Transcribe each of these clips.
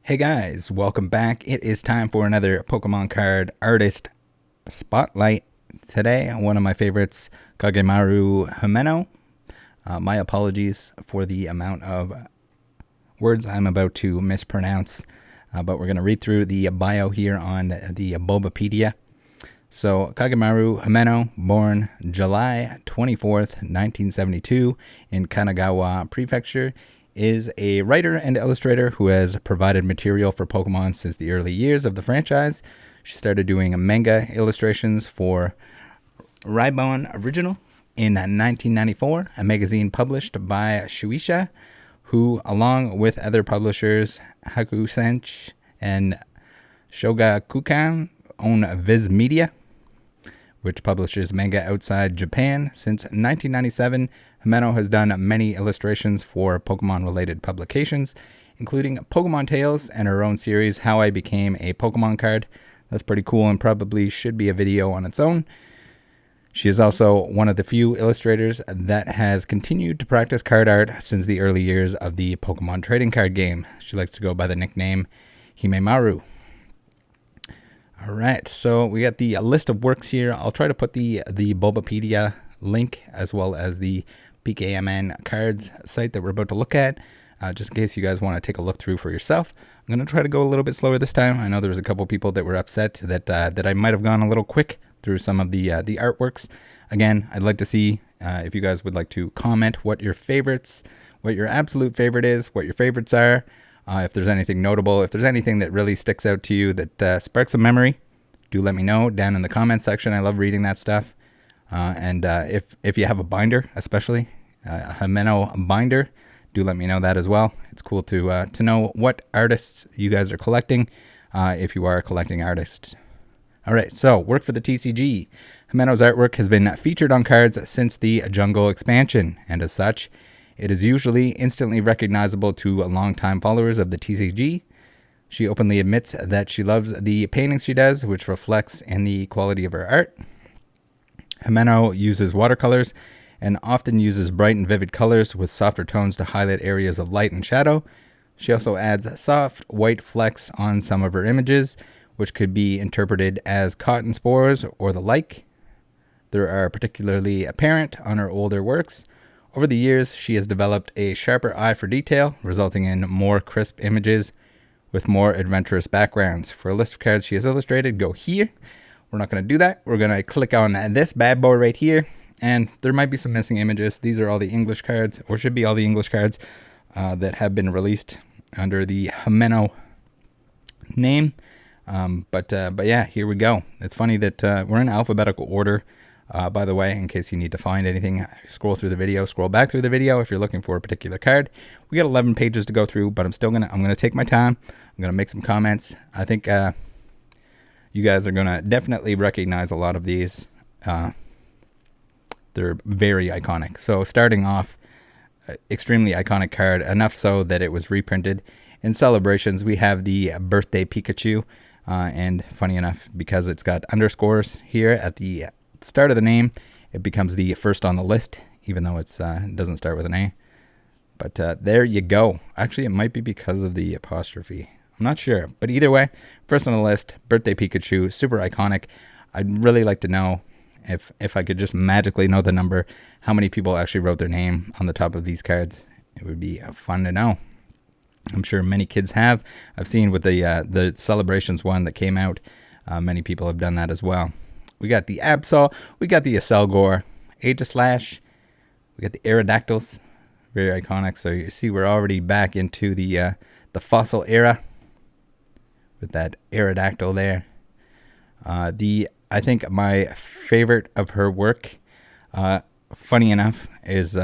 Hey guys, welcome back. It is time for another Pokemon card artist spotlight. Today, one of my favorites, Kagemaru Himeno. My apologies for the amount of words I'm about to mispronounce, but we're going to read through the bio here on the Bulbapedia. So, Kagemaru Himeno, born July 24th, 1972 in Kanagawa Prefecture, is a writer and illustrator who has provided material for Pokemon since the early years of the franchise. She started doing manga illustrations for Raibon Original in 1994, a magazine published by Shueisha, who, along with other publishers, Hakusenshi and Shogakukan, own Viz Media, which publishes manga outside Japan. Since 1997, Himeno has done many illustrations for Pokemon-related publications, including Pokemon Tales and her own series, How I Became a Pokemon Card. That's pretty cool and probably should be a video on its own. She is also one of the few illustrators that has continued to practice card art since the early years of the Pokemon trading card game. She likes to go by the nickname Himemaru. Alright, so we got the list of works here. I'll try to put the Bulbapedia link as well as the PKMN cards site that we're about to look at, just in case you guys want to take a look through for yourself. I'm going to try to go a little bit slower this time. I know there was a couple people that were upset that I might have gone a little quick through some of the artworks. Again, I'd like to see if you guys would like to comment what your favorites, what your absolute favorite is, what your favorites are. If there's anything notable, if there's anything that really sticks out to you that sparks a memory, do let me know down in the comment section. I love reading that stuff. And if you have a binder, especially a Himeno binder, do let me know that as well. It's cool to know what artists you guys are collecting, if you are a collecting artist. All right, so work for the TCG. Himeno's artwork has been featured on cards since the Jungle expansion, and as such, it is usually instantly recognizable to longtime followers of the TCG. She openly admits that she loves the paintings she does, which reflects in the quality of her art. Himeno uses watercolors and often uses bright and vivid colors with softer tones to highlight areas of light and shadow. She also adds soft white flecks on some of her images, which could be interpreted as cotton spores or the like. They are particularly apparent on her older works. Over the years, she has developed a sharper eye for detail, resulting in more crisp images with more adventurous backgrounds. For a list of cards she has illustrated, go here. We're not going to do that. We're going to click on this bad boy right here, and there might be some missing images. These are all the English cards, or should be all the English cards that have been released under the Himeno name. But yeah, here we go. It's funny that we're in alphabetical order. By the way, in case you need to find anything, scroll through the video, scroll back through the video if you're looking for a particular card. We got 11 pages to go through, but I'm gonna take my time. I'm gonna make some comments. I think you guys are gonna definitely recognize a lot of these. They're very iconic. So starting off, extremely iconic card, enough so that it was reprinted in celebrations. We have the birthday Pikachu, and funny enough, because it's got underscores here at the start of the name, it becomes the first on the list, even though it doesn't start with an A. But there you go. Actually, it might be because of the apostrophe. I'm not sure. But either way, first on the list, birthday Pikachu, super iconic. I'd really like to know, if I could just magically know the number, how many people actually wrote their name on the top of these cards. It would be fun to know. I'm sure many kids have. I've seen with the Celebrations one that came out, many people have done that as well. We got the Absol, we got the Acelgor, Aegislash, we got the Aerodactyls, very iconic. So you see we're already back into the fossil era with that Aerodactyl there. I think my favorite of her work, funny enough, is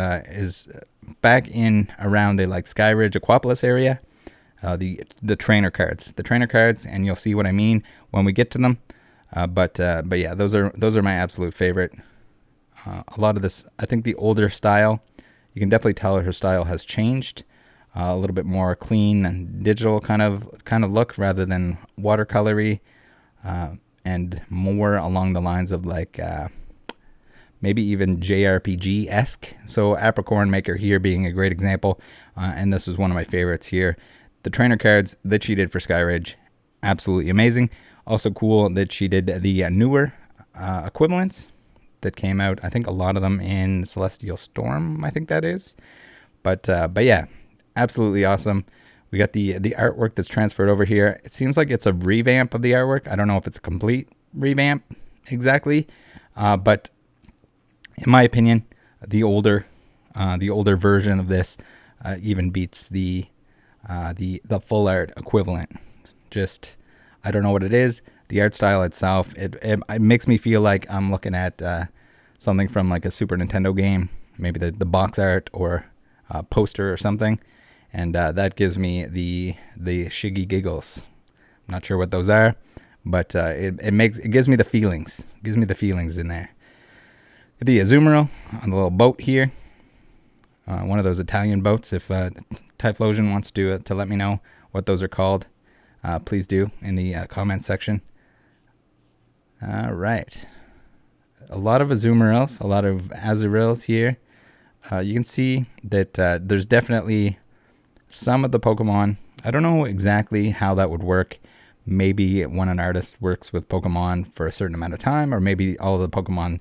back in around the Skyridge Aquapolis area. The trainer cards, and you'll see what I mean when we get to them. But yeah, those are my absolute favorite. A lot of this, I think the older style, you can definitely tell her style has changed. A little bit more clean and digital kind of look rather than watercolory, and more along the lines of maybe even JRPG-esque. So Apricorn Maker here being a great example, and this was one of my favorites here. The trainer cards that she did for Skyridge, absolutely amazing. Also cool that she did the newer equivalents that came out. I think a lot of them in Celestial Storm, I think that is. But yeah, absolutely awesome. We got the artwork that's transferred over here. It seems like it's a revamp of the artwork. I don't know if it's a complete revamp exactly, but in my opinion, the older version of this even beats the full art equivalent. Just, I don't know what it is. The art style itself, it makes me feel like I'm looking at something from like a Super Nintendo game, maybe the box art or poster or something, and that gives me the shiggy giggles. I'm not sure what those are, but it gives me the feelings. It gives me the feelings in there. The Azumarill on the little boat here, one of those Italian boats. If Typhlosion wants to let me know what those are called, please do in the comment section. All right, a lot of Azumarills, a lot of Azurills here. You can see that there's definitely some of the Pokemon. I don't know exactly how that would work. Maybe when an artist works with Pokemon for a certain amount of time, or maybe all of the Pokemon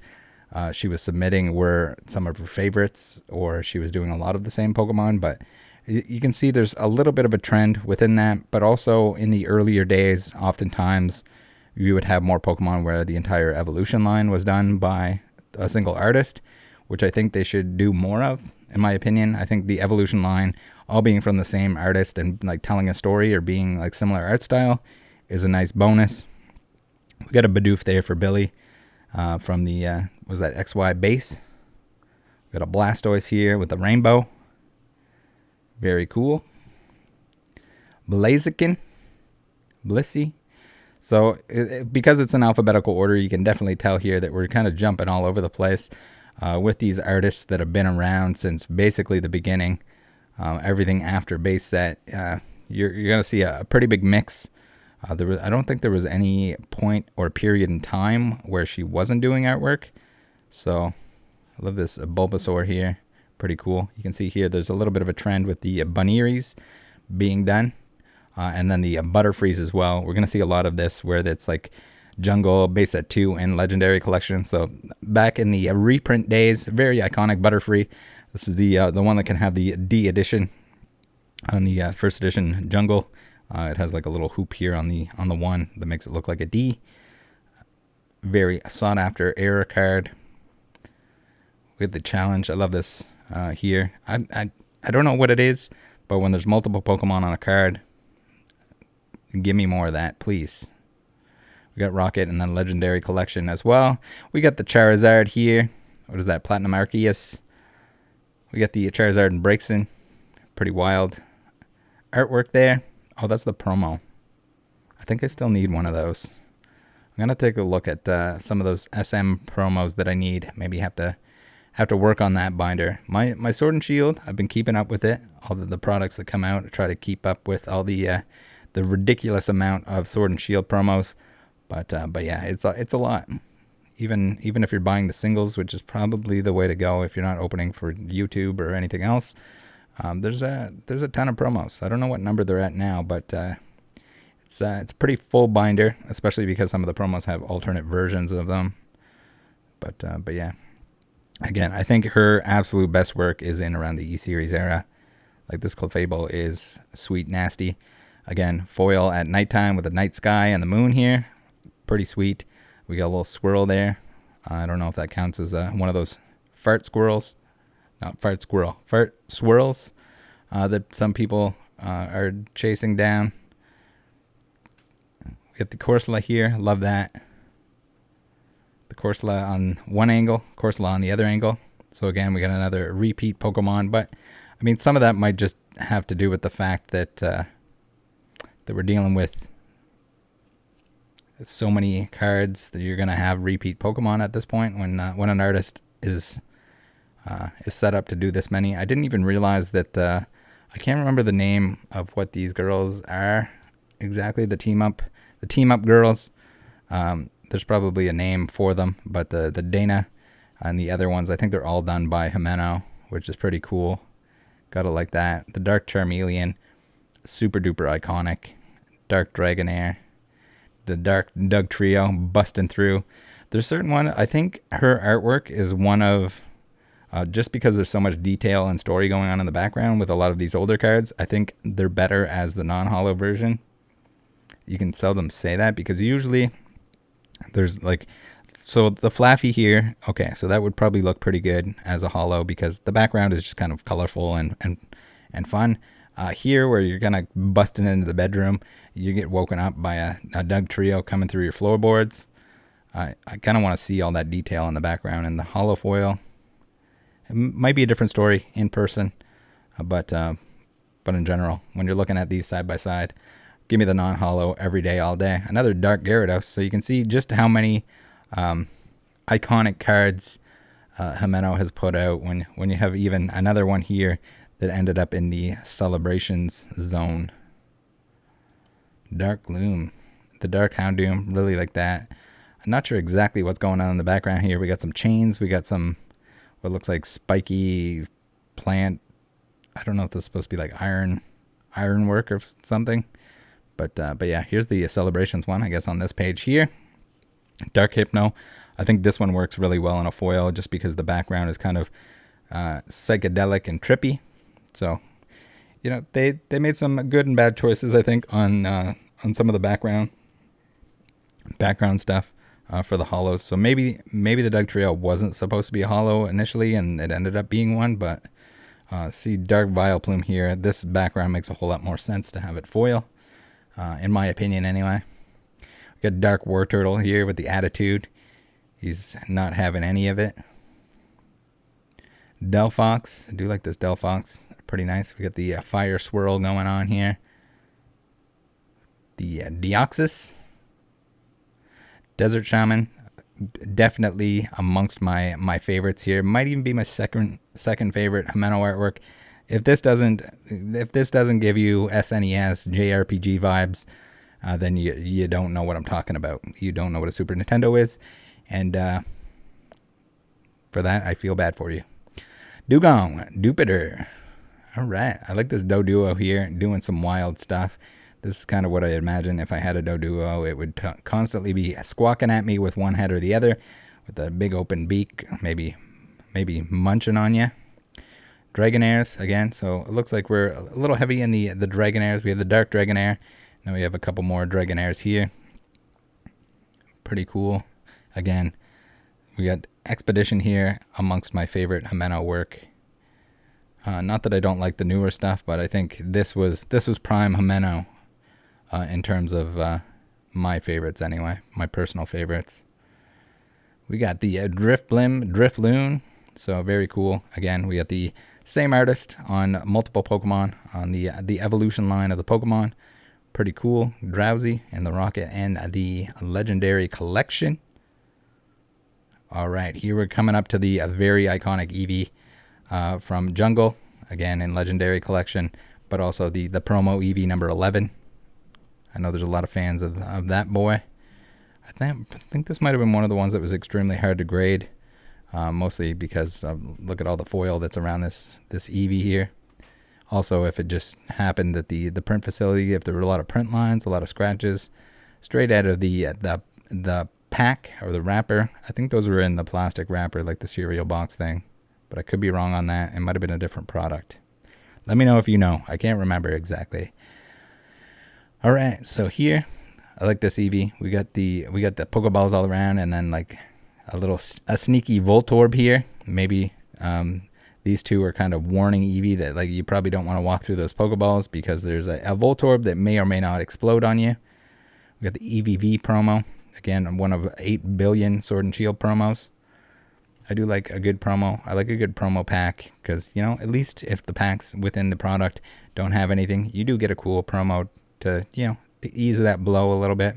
she was submitting were some of her favorites, or she was doing a lot of the same Pokemon. But you can see there's a little bit of a trend within that. But also in the earlier days, oftentimes you would have more Pokemon where the entire evolution line was done by a single artist, which I think they should do more of, in my opinion. I think the evolution line, all being from the same artist and like telling a story or being like similar art style, is a nice bonus. We got a Bidoof there for Billy from the, was that XY base? We got a Blastoise here with the rainbow. Very cool. Blaziken Blissey. So because it's in alphabetical order, you can definitely tell here that we're kind of jumping all over the place with these artists that have been around since basically the beginning. Everything after base set, you're going to see a pretty big mix. I don't think there was any point or period in time where she wasn't doing artwork. So I love this Bulbasaur here. Pretty cool. You can see here there's a little bit of a trend with the Bunearies being done. And then the Butterfrees as well. We're going to see a lot of this where it's like Jungle, Base Set 2, and Legendary Collection. So back in the reprint days, very iconic Butterfree. This is the one that can have the D edition on the first edition Jungle. It has like a little hoop here on the one that makes it look like a D. Very sought after error card. We have the challenge. I love this here. I don't know what it is, but when there's multiple Pokemon on a card, give me more of that, please. We got Rocket and then Legendary Collection as well. We got the Charizard here. What is that? Platinum Arceus. We got the Charizard and Braixen. Pretty wild artwork there. Oh, that's the promo. I think I still need one of those. I'm going to take a look at some of those SM promos that I need. Maybe have to work on that binder. My Sword and Shield, I've been keeping up with it. All the products that come out, I try to keep up with all the ridiculous amount of Sword and Shield promos. But yeah, it's a lot. Even if you're buying the singles, which is probably the way to go if you're not opening for YouTube or anything else. There's a ton of promos. I don't know what number they're at now, but it's a pretty full binder, especially because some of the promos have alternate versions of them. But yeah, again, I think her absolute best work is in around the E-Series era. Like this Clefable is sweet, nasty. Again, foil at nighttime with the night sky and the moon here. Pretty sweet. We got a little swirl there. I don't know if that counts as one of those fart squirrels. Not fart squirrel. Fart swirls that some people are chasing down. We got the Corsola here. Love that. The Corsola on one angle. Corsola on the other angle. So again, we got another repeat Pokemon. But, I mean, some of that might just have to do with the fact that that we're dealing with so many cards that you're going to have repeat Pokemon at this point when an artist is set up to do this many. I didn't even realize that I can't remember the name of what these girls are exactly, the team up girls. There's probably a name for them, but the Dana and the other ones, I think they're all done by Himeno, which is pretty cool. Gotta like that. The Dark Charmeleon. super duper iconic. Dark Dragonair. The Dark Doug Trio busting through. There's certain one, I think her artwork is one of, just because there's so much detail and story going on in the background with a lot of these older cards, I think they're better as the non-holo version. You can seldom say that because usually there's like, so the Flaffy here, okay, so that would probably look pretty good as a holo because the background is just kind of colorful and fun. Here, where you're kind of busting into the bedroom, you get woken up by a Doug Trio coming through your floorboards. I kind of want to see all that detail in the background. And the holo foil, it might be a different story in person, but in general, when you're looking at these side by side, give me the non-holo every day, all day. Another Dark Gyarados, so you can see just how many iconic cards Himeno has put out. When you have even another one here that ended up in the celebrations zone. Dark Loom, the Dark Houndoom, really like that. I'm not sure exactly what's going on in the background here. We got some chains. We got some what looks like spiky plant. I don't know if this is supposed to be like ironwork or something. But yeah, here's the celebrations one, I guess, on this page here. Dark Hypno. I think this one works really well in a foil just because the background is kind of psychedelic and trippy. So, you know, they made some good and bad choices, I think, on some of the background stuff for the holos. So maybe the Doug Trio wasn't supposed to be a holo initially, and it ended up being one. But see Dark Vileplume here. This background makes a whole lot more sense to have it foil, in my opinion, anyway. We got Dark War Turtle here with the attitude. He's not having any of it. Delphox. I do like this Delphox. Pretty nice. We got the Fire Swirl going on here. The Deoxys. Desert Shaman. Definitely amongst my favorites here. Might even be my second favorite Himeno artwork. If this doesn't give you SNES JRPG vibes, then you don't know what I'm talking about. You don't know what a Super Nintendo is, and for that I feel bad for you. Dugong, Dupider. All right, I like this Doduo here, doing some wild stuff. This is kind of what I imagine if I had a Doduo. It would constantly be squawking at me with one head or the other, with a big open beak, maybe munching on you. Dragonairs again, so it looks like we're a little heavy in the Dragonairs. We have the Dark Dragonair. Now we have a couple more Dragonairs here. Pretty cool. Again, we got Expedition here amongst my favorite Himeno work. Not that I don't like the newer stuff, but I think this was prime Himeno in terms of my favorites anyway, my personal favorites. We got the Drifloon, so very cool. Again, we got the same artist on multiple Pokemon on the evolution line of the Pokemon. Pretty cool. Drowsy and the Rocket and the Legendary Collection. All right, here we're coming up to the very iconic Eevee from Jungle, again in Legendary Collection, but also the promo Eevee number 11. I know there's a lot of fans of that boy. I think this might have been one of the ones that was extremely hard to grade, mostly because look at all the foil that's around this Eevee here. Also, if it just happened that the print facility, if there were a lot of print lines, a lot of scratches, straight out of the pack or the wrapper. I think those were in the plastic wrapper, like the cereal box thing, but I could be wrong on that. It might have been a different product. Let me know if you know. I can't remember exactly. All right, so here I like this Eevee. We got the Pokeballs all around, and then like a sneaky Voltorb here. Maybe these two are kind of warning Eevee that like you probably don't want to walk through those Pokeballs because there's a Voltorb that may or may not explode on you. We got the EVV promo. Again, one of 8 billion Sword and Shield promos. I do like a good promo. I like a good promo pack because, you know, at least if the packs within the product don't have anything, you do get a cool promo to, you know, to ease that blow a little bit.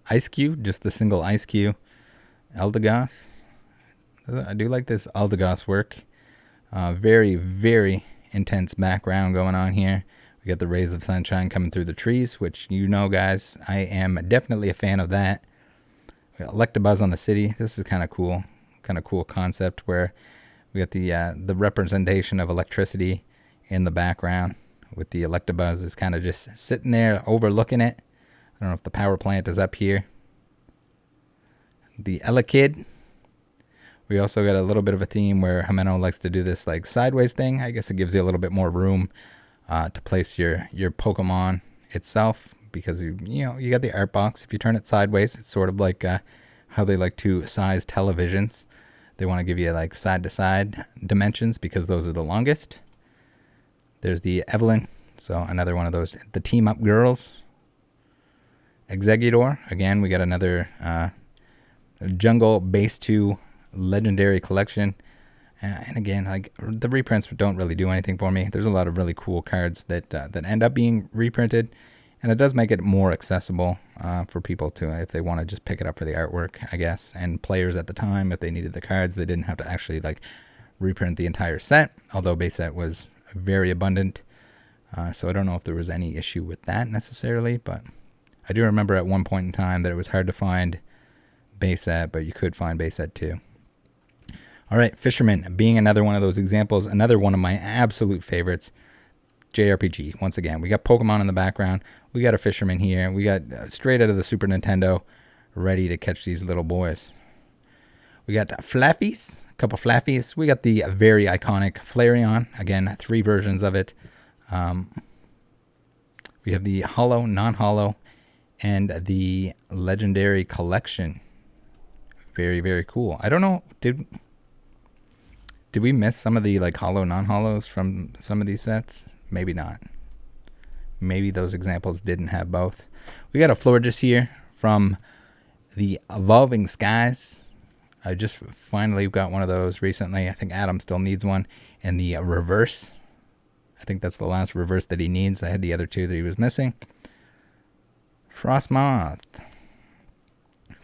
Ice Cube, just the single Ice Cube. Eldegoss. I do like this Eldegoss work. Very, very intense background going on here. We got the rays of sunshine coming through the trees, which, you know, guys, I am definitely a fan of that. We got Electabuzz on the city. This is kind of cool concept where we got the representation of electricity in the background with the Electabuzz is kind of just sitting there overlooking it. I don't know if the power plant is up here. The Elekid. We also got a little bit of a theme where Himeno likes to do this like sideways thing. I guess it gives you a little bit more room to place your Pokemon itself, because you got the art box. If you turn it sideways, it's sort of like how they like to size televisions. They want to give you like side to side dimensions because those are the longest. There's the Evelyn, so another one of those, the team up girls. Exeggutor, again, we got another Jungle Base 2 Legendary Collection. And again, like the reprints don't really do anything for me. There's a lot of really cool cards that end up being reprinted, and it does make it more accessible for people to, if they want to just pick it up for the artwork, I guess. And players at the time, if they needed the cards, they didn't have to actually like reprint the entire set, although base set was very abundant. So I don't know if there was any issue with that necessarily, but I do remember at one point in time that it was hard to find base set, but you could find base set too. All right, Fisherman being another one of those examples, another one of my absolute favorites. JRPG, once again, we got Pokemon in the background. We got a Fisherman here. We got straight out of the Super Nintendo, ready to catch these little boys. We got Flaffies, a couple Flaffies. We got the very iconic Flareon. Again, 3 versions of it. We have the Holo, non-Holo, and the Legendary Collection. Very, very cool. I don't know, did we miss some of the like Holo, non-Holos from some of these sets? Maybe not. Maybe those examples didn't have both. We got a Florges here from the Evolving Skies. I just finally got one of those recently. I think Adam still needs one. And the reverse. I think that's the last reverse that he needs. I had the other 2 that he was missing. Frostmoth.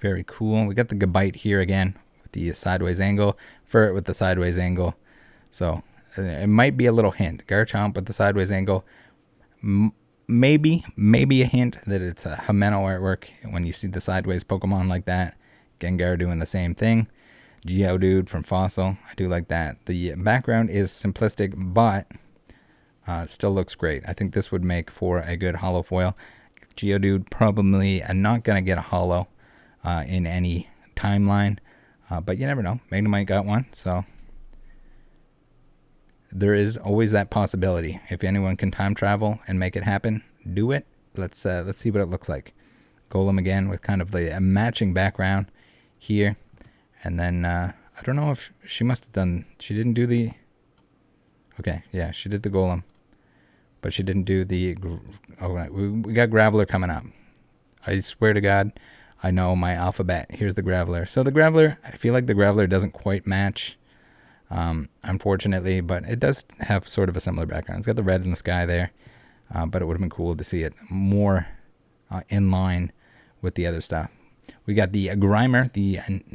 Very cool. We got the Gabite here again with the sideways angle. Ferret with the sideways angle. So it might be a little hint. Garchomp with the sideways angle. Maybe a hint that it's a Himeno artwork when you see the sideways Pokemon like that. Gengar doing the same thing. Geodude from Fossil. I do like that. The background is simplistic, but still looks great. I think this would make for a good holo foil. Geodude probably not going to get a holo in any timeline, but you never know. Magnemite got one, so there is always that possibility. If anyone can time travel and make it happen, do it. Let's see what it looks like. Golem again with kind of the matching background here, and then I don't know if she must have done. She didn't do the. Okay, yeah, she did the Golem, but she didn't do the. Oh, we got Graveler coming up. I swear to God, I know my alphabet. Here's the Graveler. So the Graveler, I feel like the Graveler doesn't quite match, unfortunately, but it does have sort of a similar background. It's got the red in the sky there, but it would have been cool to see it more in line with the other stuff. We got the Grimer,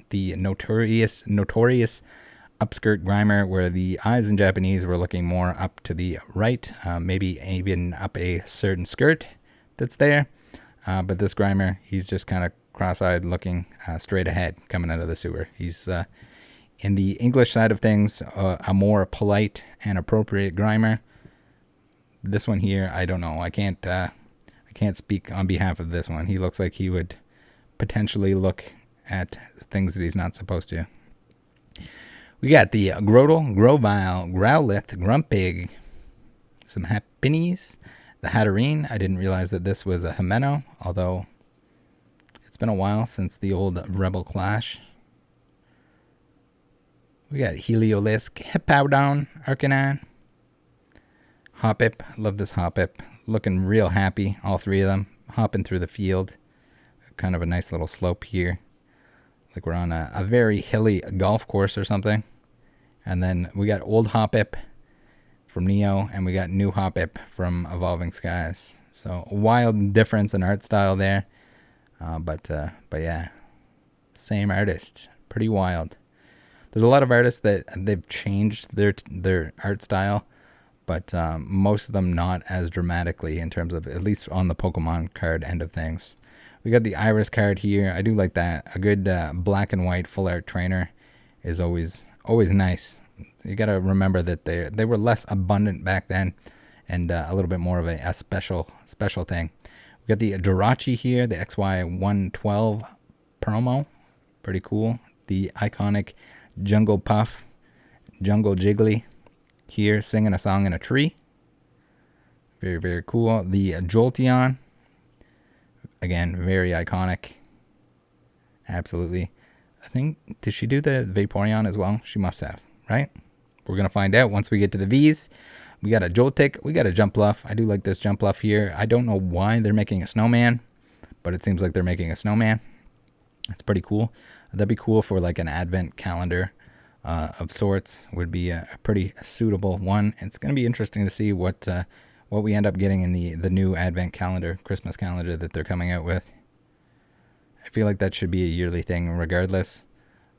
the notorious upskirt Grimer, where the eyes in Japanese were looking more up to the right, maybe even up a certain skirt that's there. But this Grimer, he's just kind of cross-eyed looking straight ahead coming out of the sewer. He's in the English side of things, a more polite and appropriate Grimer. This one here, I don't know. I can't speak on behalf of this one. He looks like he would potentially look at things that he's not supposed to. We got the Grotle, Grovyle, Growlithe, Grumpig, some Happinies, the Hatterene. I didn't realize that this was a Himeno, although it's been a while since the old Rebel Clash. We got Heliolisk, Hippowdon, Arcanine, Hoppip. Love this Hoppip. Looking real happy, all 3 of them, hopping through the field. Kind of a nice little slope here. Like we're on a very hilly golf course or something. And then we got old Hoppip from Neo, and we got new Hoppip from Evolving Skies. So a wild difference in art style there. But yeah, same artist. Pretty wild. There's a lot of artists that they've changed their art style, but most of them not as dramatically in terms of, at least on the Pokemon card end of things. We got the Iris card here. I do like that. A good black and white full art trainer is always nice. You got to remember that they were less abundant back then, and a little bit more of a special thing. We got the Jirachi here, the XY112 promo, pretty cool. The iconic Jungle Puff, Jungle Jiggly here singing a song in a tree. Very, very cool. The Jolteon, again, very iconic. Absolutely. I think, did she do the Vaporeon as well? She must have, right? We're going to find out once we get to the V's. We got a Joltik. We got a Jumpluff. I do like this Jumpluff here. I don't know why they're making a snowman, but it seems like they're making a snowman. It's pretty cool. That'd be cool for like an advent calendar of sorts. Would be a pretty suitable one. It's going to be interesting to see what we end up getting in the new advent calendar, Christmas calendar that they're coming out with. I feel like that should be a yearly thing regardless.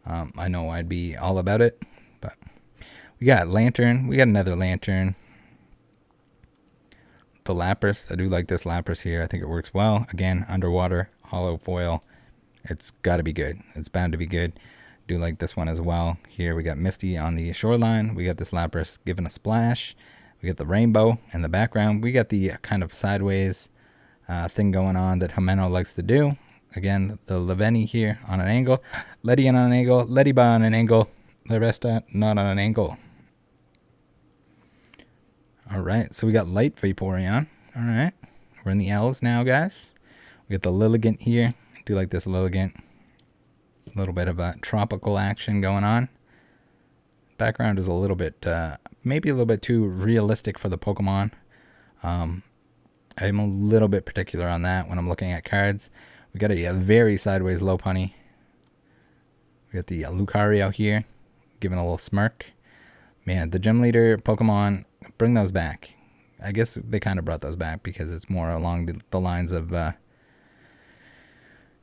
I know I'd be all about it, but we got Lantern. We got another Lantern. The Lapras. I do like this Lapras here. I think it works well. Again, underwater, hollow foil. It's got to be good. It's bound to be good. Do like this one as well. Here we got Misty on the shoreline. We got this Lapras giving a splash. We got the rainbow in the background. We got the kind of sideways thing going on that Himeno likes to do. Again, the Leveni here on an angle. Ledian on an angle. Lediba on an angle. The rest not on an angle. Alright, so we got Light Vaporeon. Alright, we're in the L's now, guys. We got the Lilligant here. I do like this Lilligant. A little bit of a tropical action going on. Background is a little bit, maybe a little bit too realistic for the Pokemon. I'm a little bit particular on that when I'm looking at cards. We got a very sideways Lopunny. We got the Lucario here, giving a little smirk. Man, the Gym Leader Pokemon, bring those back. I guess they kind of brought those back because it's more along the lines of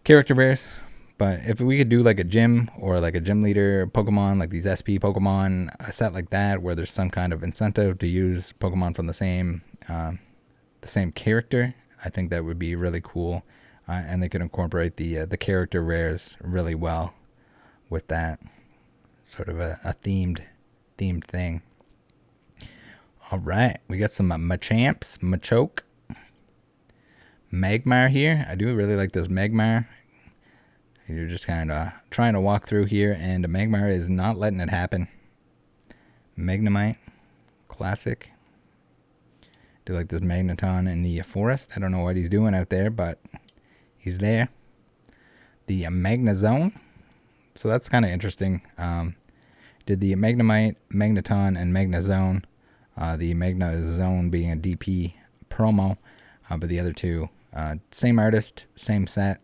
character rares. But if we could do like a gym or like a Gym Leader Pokemon, like these SP Pokemon, a set like that where there's some kind of incentive to use Pokemon from the same character, I think that would be really cool. And they could incorporate the character rares really well with that sort of a themed thing. All right, we got some Machamps, Machoke, Magmar here. I do really like this Magmar. You're just kind of trying to walk through here, and Magmar is not letting it happen. Magnemite, classic. Do like this Magneton in the forest. I don't know what he's doing out there, but he's there. The Magnezone. So that's kind of interesting. Did the Magnemite, Magneton, and Magnezone. The Magnezone being a DP promo. But the other two, same artist, same set.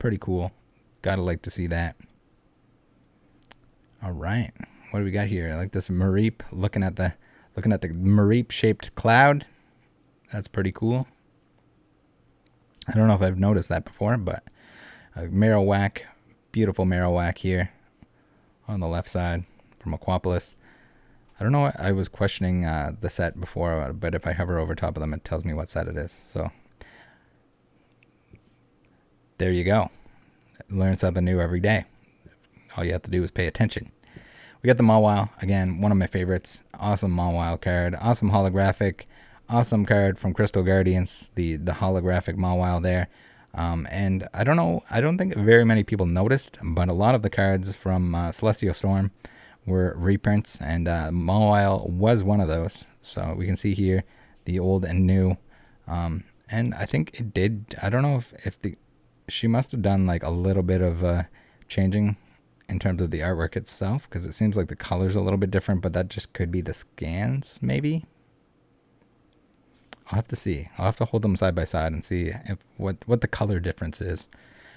Pretty cool. Gotta like to see that. All right. What do we got here? I like this Mareep. Looking at the Mareep shaped cloud. That's pretty cool. I don't know if I've noticed that before, but Marowak, beautiful Marowak here on the left side from Aquapolis. I don't know. I was questioning the set before, but if I hover over top of them, it tells me what set it is. So there you go. Learn something new every day. All you have to do is pay attention. We got the Mawile. Again, one of my favorites. Awesome Mawile card. Awesome holographic. Awesome card from Crystal Guardians. The holographic Mawile there. And I don't know. I don't think very many people noticed, but a lot of the cards from Celestial Storm were reprints, and Mawile was one of those. So we can see here the old and new. And I think it did. I don't know if she must have done like a little bit of changing in terms of the artwork itself, because it seems like the color's a little bit different, but that just could be the scans, maybe. I'll have to see. I'll have to hold them side by side and see if what the color difference is.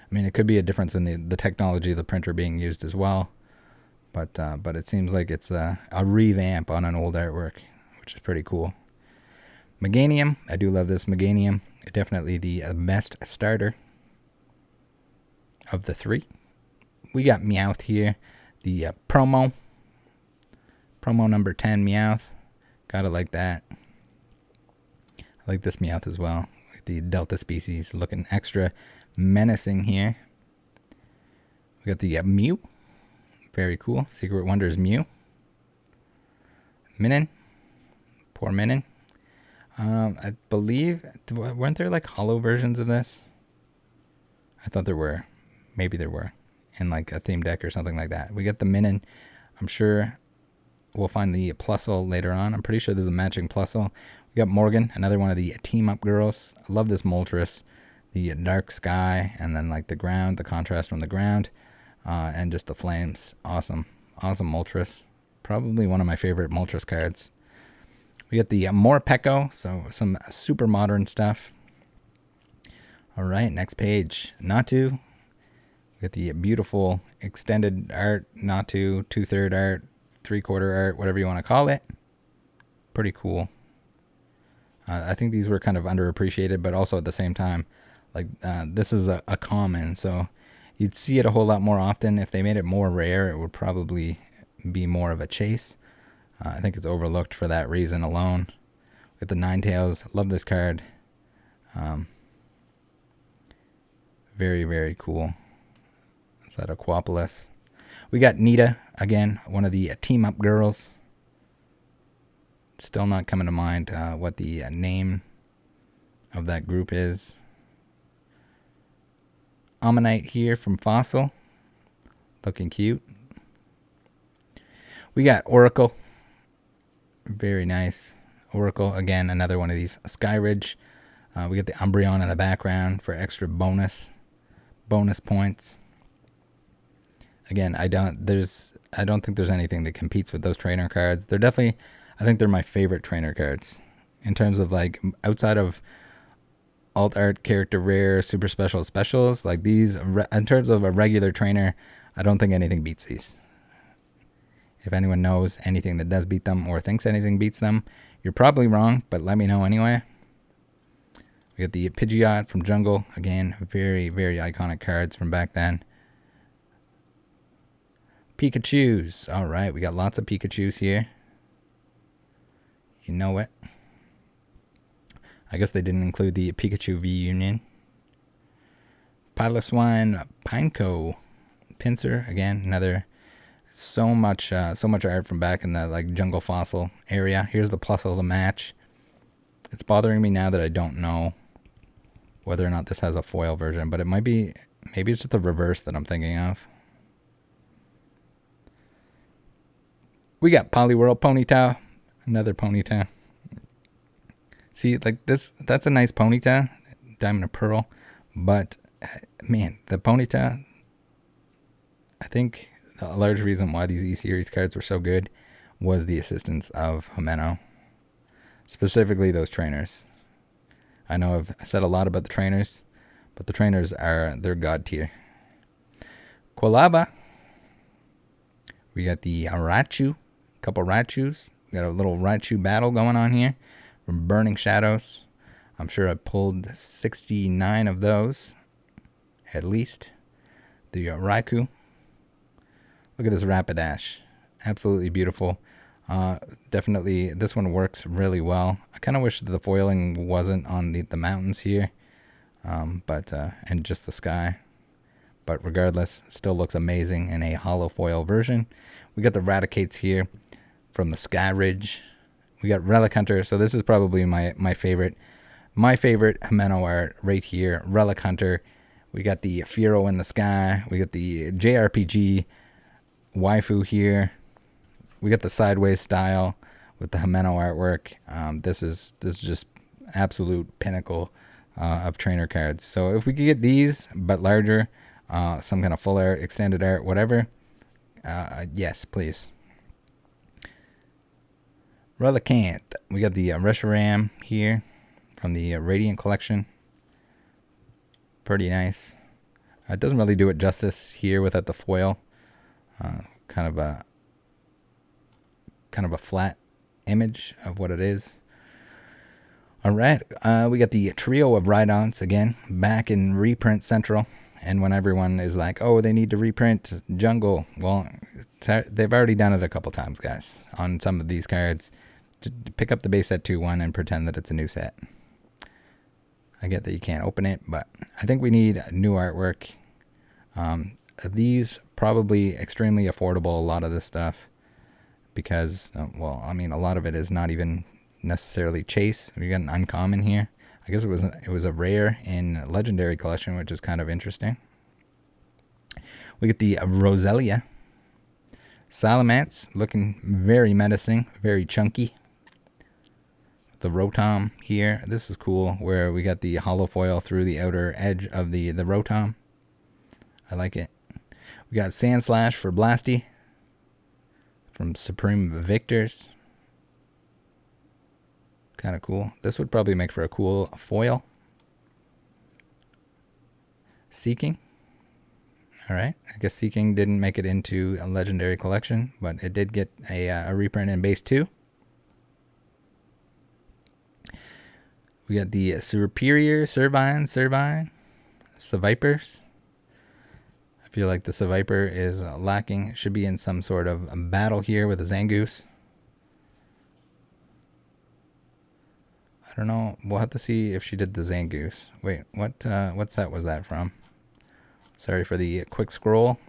I mean, it could be a difference in the technology of the printer being used as well, but it seems like it's a revamp on an old artwork, which is pretty cool. Meganium, I do love this Meganium. Definitely the best starter of the three. We got Meowth here, the promo number 10 Meowth. Gotta like that. I like this Meowth as well. The Delta species looking extra menacing here. We got the Mew. Very cool. Secret Wonders Mew. Minun. Poor Minun. I believe, weren't there like hollow versions of this? I thought there were. Maybe there were. In like a theme deck or something like that. We got the Minin. I'm sure we'll find the Plusle later on. I'm pretty sure there's a matching Plusle. We got Morgan, another one of the Team Up girls. I love this Moltres. The dark sky and then like the ground, the contrast from the ground. And just the flames. Awesome. Awesome Moltres. Probably one of my favorite Moltres cards. We got the Morpeko, so some super modern stuff. All right, next page. Natu. We got the beautiful extended art, Natu, 2/3 art, 3/4 art, whatever you want to call it. Pretty cool. I think these were kind of underappreciated, but also at the same time, like this is a common, so you'd see it a whole lot more often. If they made it more rare, it would probably be more of a chase. I think it's overlooked for that reason alone. With the Ninetales, love this card. Very, very cool. Is that Aquapolis? We got Nita, again, one of the Team Up girls. Still not coming to mind what the name of that group is. Ammonite here from Fossil. Looking cute. We got Oracle. Very nice. Oracle, again, another one of these Skyridge. We got the Umbreon in the background for extra bonus points. Again, I don't think there's anything that competes with those trainer cards. They're definitely, I think they're my favorite trainer cards in terms of like outside of alt art, character rare, super special specials, like these in terms of a regular trainer, I don't think anything beats these. If anyone knows anything that does beat them or thinks anything beats them, you're probably wrong, but let me know anyway. We got the Pidgeot from Jungle. Again, very, very iconic cards from back then. Pikachus. All right, we got lots of Pikachus here. You know it. I guess they didn't include the Pikachu V-Union. Piloswine, Pineco, Pinsir. Again, another... So much art from back in the like jungle fossil area. Here's the Plusle to match. It's bothering me now that I don't know whether or not this has a foil version, but it might be, maybe it's just the reverse that I'm thinking of. We got Poliwhirl Ponyta, another Ponyta. See, like this, that's a nice Ponyta, Diamond and Pearl, but man, the Ponyta, I think a large reason why these E-Series cards were so good was the assistance of Himeno. Specifically those trainers. I know I've said a lot about the trainers, but the trainers they're god tier. Quilava. We got the Raichu. A couple Raichus. We got a little Raichu battle going on here from Burning Shadows. I'm sure I pulled 69 of those. At least. The Raikou. Look at this Rapidash. Absolutely beautiful. Definitely, this one works really well. I kind of wish that the foiling wasn't on the mountains here. And just the sky. But regardless, still looks amazing in a hollow foil version. We got the Raticates here from the Skyridge. We got Relic Hunter. So this is probably my favorite Himeno art right here. Relic Hunter. We got the Furo in the sky. We got the JRPG waifu here. We got the sideways style with the Himeno artwork. This is just absolute pinnacle of trainer cards. So if we could get these but larger, some kind of full art, extended art, whatever, yes, please. Relicanth. We got the Reshiram here from the Radiant Collection. Pretty nice. It doesn't really do it justice here without the foil. Kind of a flat image of what it is. All right, we got the trio of Rhydons again back in reprint central. And when everyone is like, oh, they need to reprint Jungle, well, they've already done it a couple times, guys, on some of these cards. Just pick up the base set 2-1 and pretend that it's a new set. I get that you can't open it, but I think we need new artwork. These probably extremely affordable, a lot of this stuff, because, well, I mean, a lot of it is not even necessarily chase. We got an uncommon here. I guess it was a rare in Legendary Collection, which is kind of interesting. We get the Roselia. Salamence, looking very menacing, very chunky. The Rotom here. This is cool, where we got the hollow foil through the outer edge of the Rotom. I like it. We got Sandslash for Blasty from Supreme Victors. Kind of cool. This would probably make for a cool foil. Seeking. Alright, I guess Seeking didn't make it into a Legendary Collection, but it did get a reprint in base 2. We got the Superior Servine, Sevipers. I feel like the Seviper is lacking. It should be in some sort of battle here with a Zangoose. I don't know. We'll have to see if she did the Zangoose. Wait, what set was that from? Sorry for the quick scroll.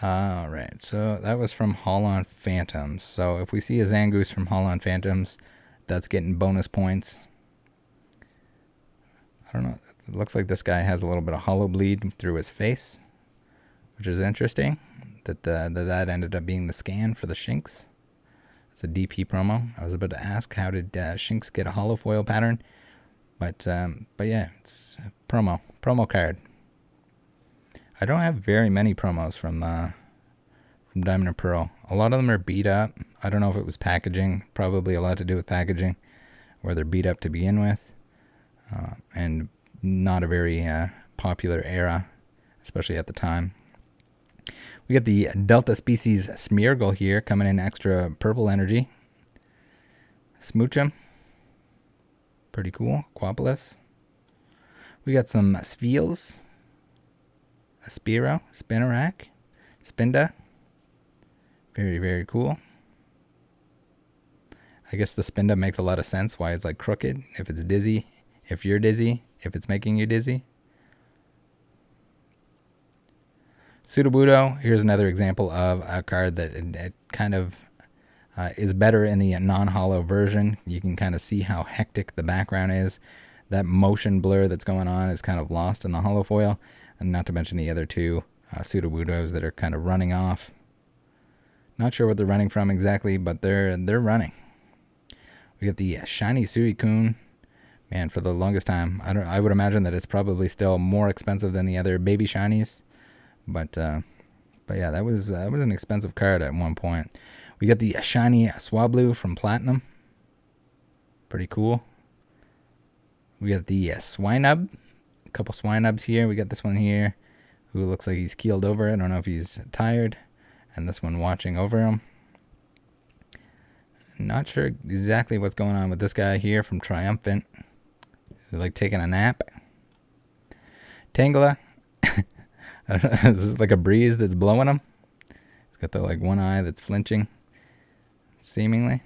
Alright, so that was from Haul-On Phantoms. So if we see a Zangoose from Haul-On Phantoms, that's getting bonus points. I don't know. It looks like this guy has a little bit of hollow bleed through his face, which is interesting. That ended up being the scan for the Shinx. It's a DP promo. I was about to ask, how did Shinx get a hollow foil pattern? But yeah, it's a promo card. I don't have very many promos from Diamond and Pearl. A lot of them are beat up. I don't know if it was packaging. Probably a lot to do with packaging, where they're beat up to begin with, and not a very popular era, especially at the time. We got the Delta Species Smeargle here, coming in extra purple energy. Smoochum. Pretty cool. Quapolis. We got some Spheals. Aspiro. Spinarak. Spinda. Very, very cool. I guess the Spinda makes a lot of sense why it's like crooked. If it's dizzy. If you're dizzy. If it's making you dizzy. Sudobuto, here's another example of a card that it kind of is better in the non-hollow version. You can kind of see how hectic the background is. That motion blur that's going on is kind of lost in the hollow foil, and not to mention the other two Sudobutos that are kind of running off. Not sure what they're running from exactly, but they're running. We got the shiny Suicune. Man, for the longest time, I would imagine that it's probably still more expensive than the other baby shinies. But yeah, that was an expensive card at one point. We got the shiny Swablu from Platinum. Pretty cool. We got the Swinub. A couple Swinubs here. We got this one here who looks like he's keeled over. I don't know if he's tired. And this one watching over him. Not sure exactly what's going on with this guy here from Triumphant. He's like taking a nap. Tangela. I don't know, is this like a breeze that's blowing him? He's got the like one eye that's flinching, seemingly.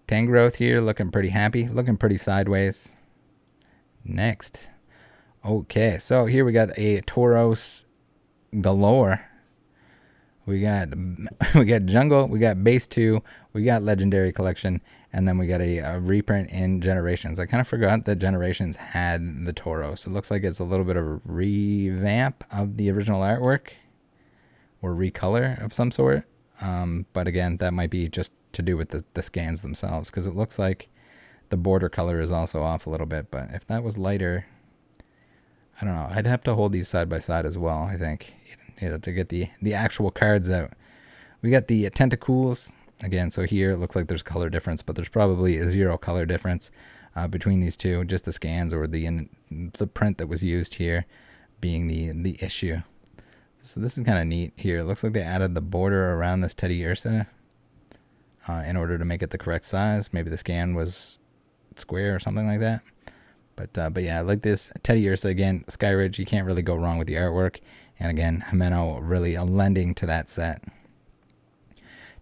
Tangrowth here looking pretty happy, looking pretty sideways. Next. Okay, so here we got a Tauros galore. We got Jungle, we got Base 2, we got Legendary Collection, and then we got a reprint in Generations. I kind of forgot that Generations had the Tauros. It looks like it's a little bit of a revamp of the original artwork, or recolor of some sort. But again, that might be just to do with the scans themselves, because it looks like the border color is also off a little bit. But if that was lighter, I don't know. I'd have to hold these side by side as well, I think, to get the actual cards out. We got the Tentacools again. So here it looks like there's color difference, but there's probably a zero color difference between these two. Just the scans or the print that was used here being the issue. So this is kind of neat here. It looks like they added the border around this Teddy Ursa in order to make it the correct size. Maybe the scan was square or something like that. But yeah, I like this Teddy Ursa again. Skyridge, you can't really go wrong with the artwork. And again, Himeno really lending to that set.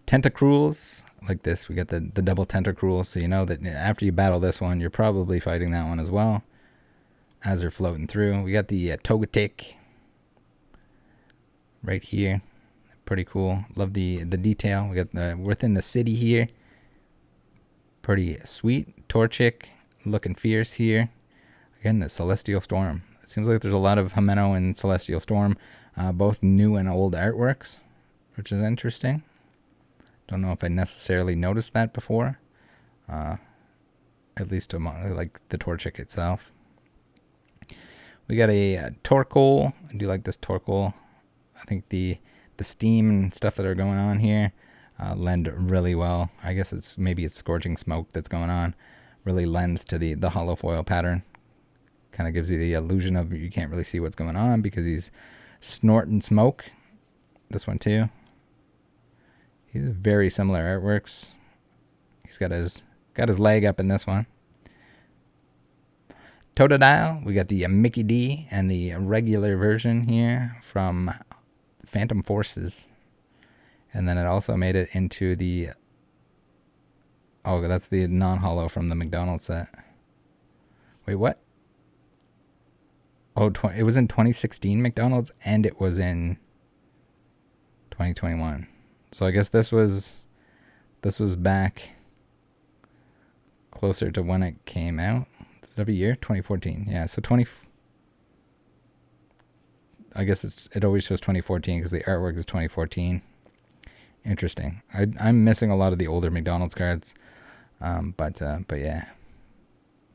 Tentacruels, like this. We got the double Tentacruel, so you know that after you battle this one, you're probably fighting that one as well as they're floating through. We got the Togetic right here. Pretty cool. Love the detail. We got the within the city here. Pretty sweet. Torchic looking fierce here. Again, the Celestial Storm. It seems like there's a lot of Himeno and Celestial Storm, both new and old artworks, which is interesting. Don't know if I necessarily noticed that before. At least among, like the Torchic itself. We got a Torkle. I do like this Torkle. I think the steam and stuff that are going on here lend really well. I guess maybe it's Scorching Smoke that's going on. Really lends to the hollow foil pattern. Kind of gives you the illusion of you can't really see what's going on because he's snorting smoke. This one too. He's very similar artworks. He's got his leg up in this one. Totodile, we got the Mickey D and the regular version here from Phantom Forces. And then it also made it into the... Oh, that's the non-holo from the McDonald's set. Wait, what? Oh, it was in 2016 McDonald's, and it was in 2021. So I guess this was back closer to when it came out. Is it every year? 2014. Yeah, so I guess it always shows 2014 because the artwork is 2014. Interesting. I'm missing a lot of the older McDonald's cards, but yeah,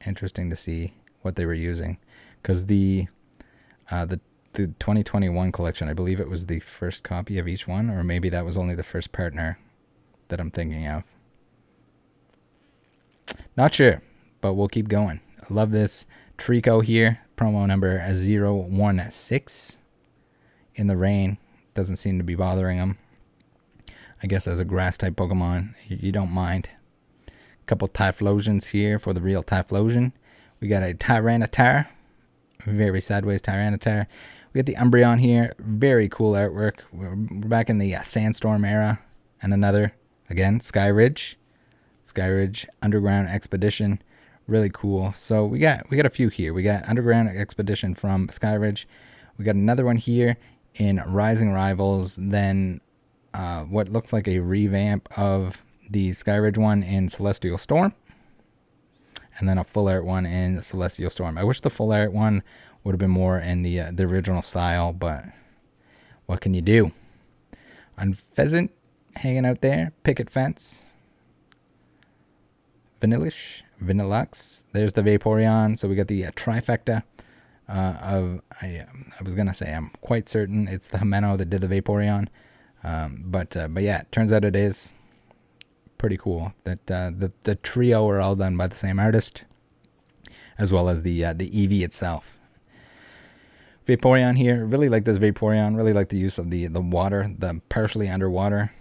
interesting to see what they were using, because the 2021 collection, I believe it was the first copy of each one, or maybe that was only the first partner that I'm thinking of. Not sure, but we'll keep going. I love this Trico here, promo number 016. In the rain, doesn't seem to be bothering him. I guess as a grass type Pokemon, you don't mind. A couple Typhlosions here for the real Typhlosion. We got a Tyranitar, very sideways Tyranitar. We got the Umbreon here, very cool artwork. We're back in the Sandstorm era, and another again Skyridge Underground Expedition, really cool. So we got a few here. We got Underground Expedition from Skyridge. We got another one here in Rising Rivals. Then what looks like a revamp of the Skyridge one in Celestial Storm, and then a full art one in Celestial Storm. I wish the full art one would have been more in the original style, but what can you do? Unpheasant hanging out there, Picket Fence, Vanillux. There's the Vaporeon. So we got the trifecta of, I was going to say, I'm quite certain it's the Himeno that did the Vaporeon. But yeah, it turns out it is pretty cool that the trio are all done by the same artist, as well as the Eevee itself. Vaporeon here, really like this Vaporeon. Really like the use of the water, the partially underwater.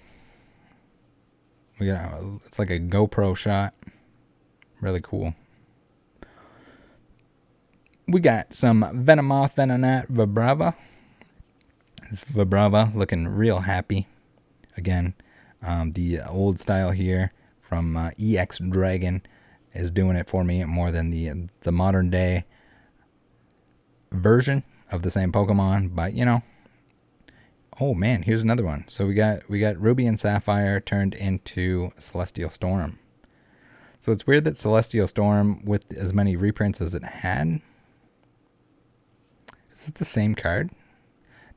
We got it's like a GoPro shot. Really cool. We got some Venomoth, Venonat, Vibrava. This Vibrava looking real happy. Again, the old style here from EX Dragon is doing it for me more than the modern day version of the same Pokemon. But you know, oh man, here's another one. So we got Ruby and Sapphire turned into Celestial Storm. So it's weird that Celestial Storm, with as many reprints as it had, is it the same card?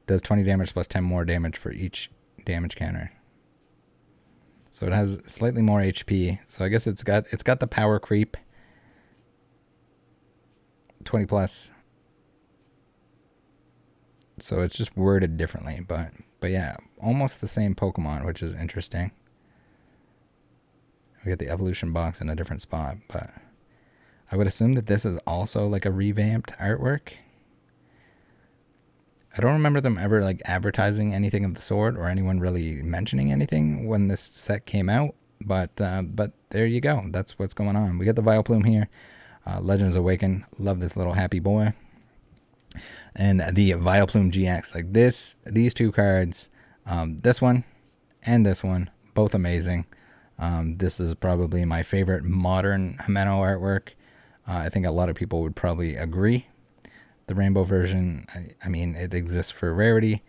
Does 20 damage plus 10 more damage for each damage counter. So it has slightly more HP. So I guess it's got the power creep. 20 plus. So it's just worded differently, but yeah, almost the same Pokemon, which is interesting. We got the evolution box in a different spot, but I would assume that this is also like a revamped artwork. I don't remember them ever like advertising anything of the sort, or anyone really mentioning anything when this set came out. But there you go. That's what's going on. We got the Vileplume here. Legends Awaken. Love this little happy boy. And the Vileplume Gx. Like these two cards, this one and this one, both amazing. This is probably my favorite modern Himeno artwork. I think a lot of people would probably agree. The rainbow version, I mean, it exists for rarity,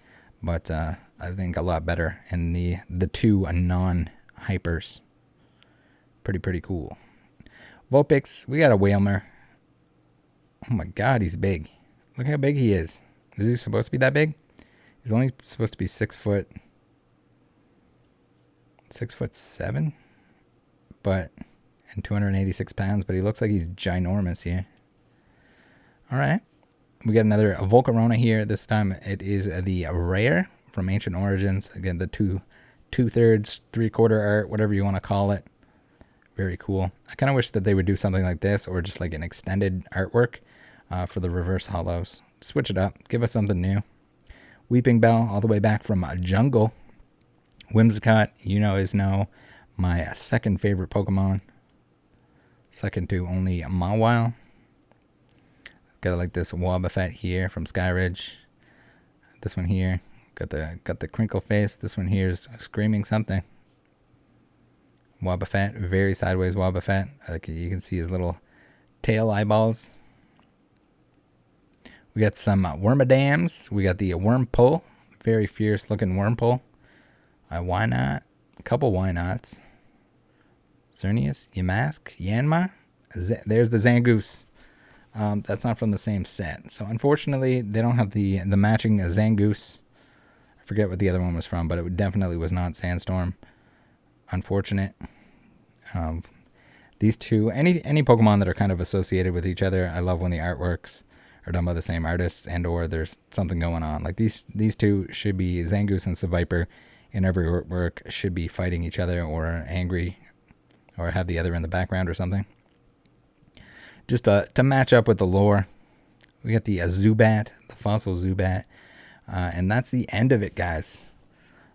but I think a lot better in the two non-hypers. Pretty cool. Vulpix, we got a Whalmer. Oh my god, he's big. Look how big he is. Is he supposed to be that big? He's only supposed to be 6 foot. 6'7", but and 286 pounds. But he looks like he's ginormous here. All right, we got another Volcarona here. This time it is the rare from Ancient Origins. Again, the 2/3, 3/4 art, whatever you want to call it. Very cool. I kind of wish that they would do something like this, or just like an extended artwork for the reverse hollows. Switch it up. Give us something new. Weeping Bell, all the way back from Jungle. Whimsicott, is now my second favorite Pokemon. Second to only Mawile. Got like this Wobbuffet here from Skyridge. This one here got the crinkle face. This one here is screaming something. Wobbuffet, very sideways Wobbuffet. Like you can see his little tail eyeballs. We got some Wormadams. We got the Wurmple, very fierce looking Wurmple. Why not? A couple why nots. Xerneas, Yamask, Yanma. There's the Zangoose. That's not from the same set. So unfortunately, they don't have the matching Zangoose. I forget what the other one was from, but it definitely was not Sandstorm. Unfortunate. These two, any Pokemon that are kind of associated with each other, I love when the artworks are done by the same artist and or there's something going on. Like these two should be Zangoose and Seviper in every artwork should be fighting each other or angry or have the other in the background or something. Just to match up with the lore. We got the Zubat, the fossil Zubat. And that's the end of it, guys.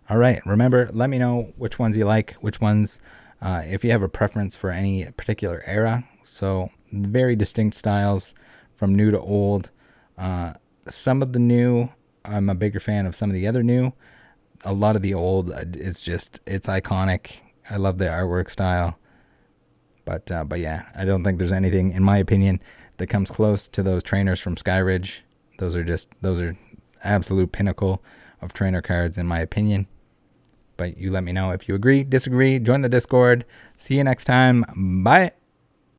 All right, remember, let me know which ones you like, which ones, if you have a preference for any particular era. So very distinct styles from new to old. Some of the new, I'm a bigger fan of some of the other new. A lot of the old, it's iconic. I love the artwork style. But yeah, I don't think there's anything, in my opinion, that comes close to those trainers from Skyridge. Those are absolute pinnacle of trainer cards, in my opinion. But you let me know if you agree, disagree, join the Discord. See you next time. Bye.